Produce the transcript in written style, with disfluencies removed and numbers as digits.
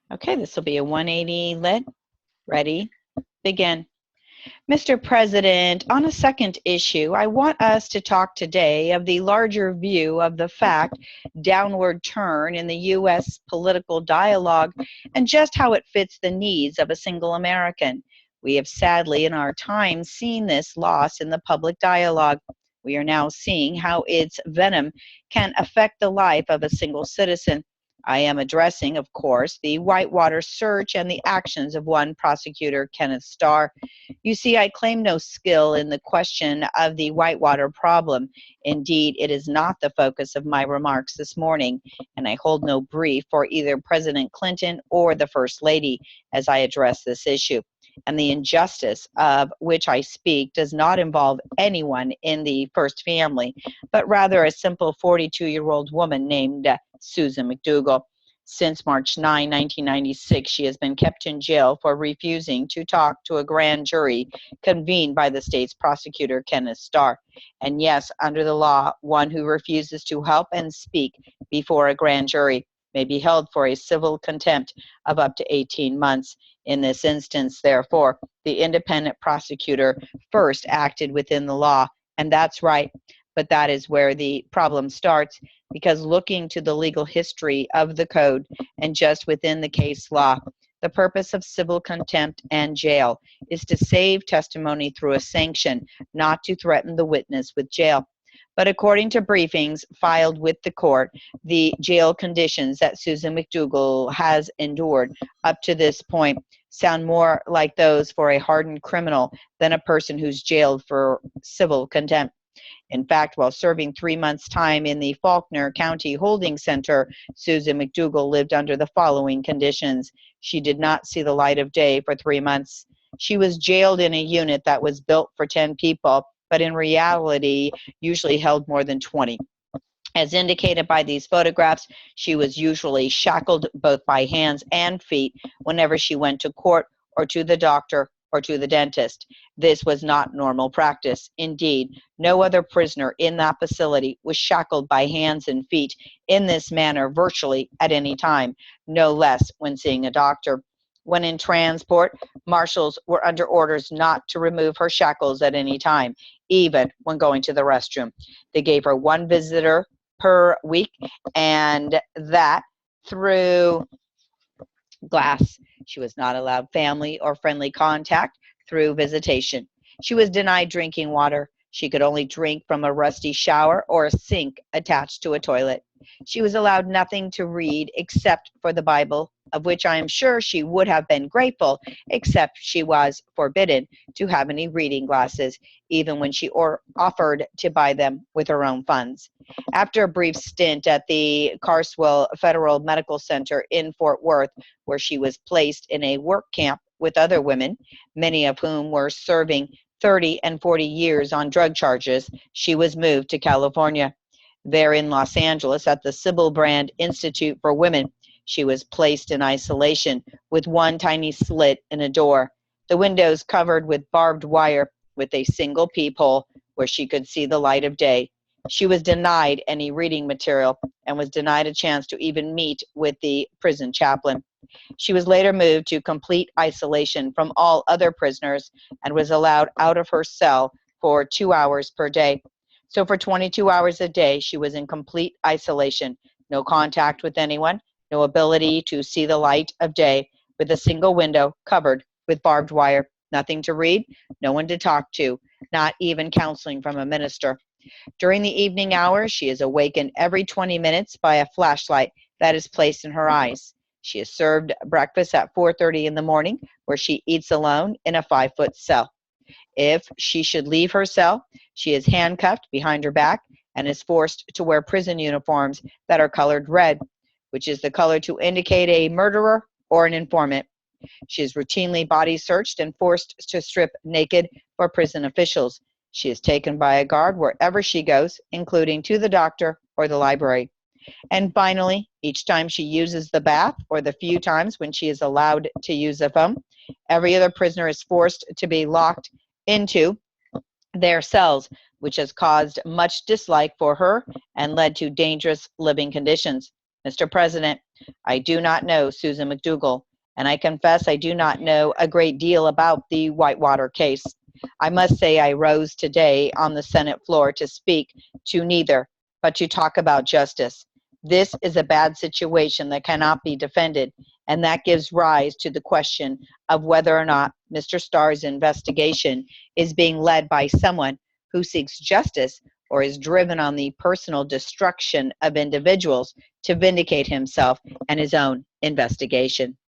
Okay, this will be a 180 lit. Ready, begin. Mr. President, on a second issue, I want us to talk today of the larger view of the fact downward turn in the U.S. political dialogue and just how it fits the needs of a single American. We have sadly in our time seen this loss in the public dialogue. We are now seeing how its venom can affect the life of a single citizen. I am addressing, of course, the Whitewater search and the actions of one prosecutor, Kenneth Starr. You see, I claim no skill in the question of the Whitewater problem. Indeed, it is not the focus of my remarks this morning, and I hold no brief for either President Clinton or the First Lady as I address this issue. And the injustice of which I speak does not involve anyone in the first family, but rather a simple 42-year-old woman named Susan McDougal. Since March 9, 1996, she has been kept in jail for refusing to talk to a grand jury convened by the state's prosecutor, Kenneth Starr. And yes, under the law, one who refuses to help and speak before a grand jury may be held for a civil contempt of up to 18 months. In this instance, therefore, the independent prosecutor first acted within the law, and that's right. But that is where the problem starts, because looking to the legal history of the code and just within the case law, the purpose of civil contempt and jail is to save testimony through a sanction, not to threaten the witness with jail. But according to briefings filed with the court, the jail conditions that Susan McDougal has endured up to this point sound more like those for a hardened criminal than a person who's jailed for civil contempt. In fact, while serving 3 months' time in the Faulkner County Holding Center, Susan McDougal lived under the following conditions. She did not see the light of day for 3 months. She was jailed in a unit that was built for 10 people, but in reality usually held more than 20. As indicated by these photographs, she was usually shackled both by hands and feet whenever she went to court or to the doctor or to the dentist. This was not normal practice. Indeed, no other prisoner in that facility was shackled by hands and feet in this manner virtually at any time, no less when seeing a doctor. When in transport, marshals were under orders not to remove her shackles at any time, even when going to the restroom. They gave her one visitor per week, and that through glass. She was not allowed family or friendly contact through visitation. She was denied drinking water. She could only drink from a rusty shower or a sink attached to a toilet. She was allowed nothing to read except for the Bible, of which I am sure she would have been grateful, except she was forbidden to have any reading glasses, even when she offered to buy them with her own funds. After a brief stint at the Carswell Federal Medical Center in Fort Worth, where she was placed in a work camp with other women, many of whom were serving 30 and 40 years on drug charges, she was moved to California. There in Los Angeles at the Sybil Brand Institute for Women, she was placed in isolation with one tiny slit in a door, the windows covered with barbed wire with a single peephole where she could see the light of day. She was denied any reading material and was denied a chance to even meet with the prison chaplain. She was later moved to complete isolation from all other prisoners and was allowed out of her cell for 2 hours per day. So for 22 hours a day, she was in complete isolation, no contact with anyone, no ability to see the light of day, with a single window covered with barbed wire, nothing to read, no one to talk to, not even counseling from a minister. During the evening hours, she is awakened every 20 minutes by a flashlight that is placed in her eyes. She is served breakfast at 4:30 in the morning, where she eats alone in a 5-foot cell. If she should leave her cell, she is handcuffed behind her back and is forced to wear prison uniforms that are colored red, which is the color to indicate a murderer or an informant. She is routinely body searched and forced to strip naked for prison officials. She is taken by a guard wherever she goes, including to the doctor or the library. And finally, each time she uses the bath or the few times when she is allowed to use the phone, every other prisoner is forced to be locked into their cells, which has caused much dislike for her and led to dangerous living conditions. Mr. President, I do not know Susan McDougal, and I confess I do not know a great deal about the Whitewater case. I must say I rose today on the Senate floor to speak to neither, but to talk about justice. This is a bad situation that cannot be defended, and that gives rise to the question of whether or not Mr. Starr's investigation is being led by someone who seeks justice or is driven on the personal destruction of individuals to vindicate himself and his own investigation.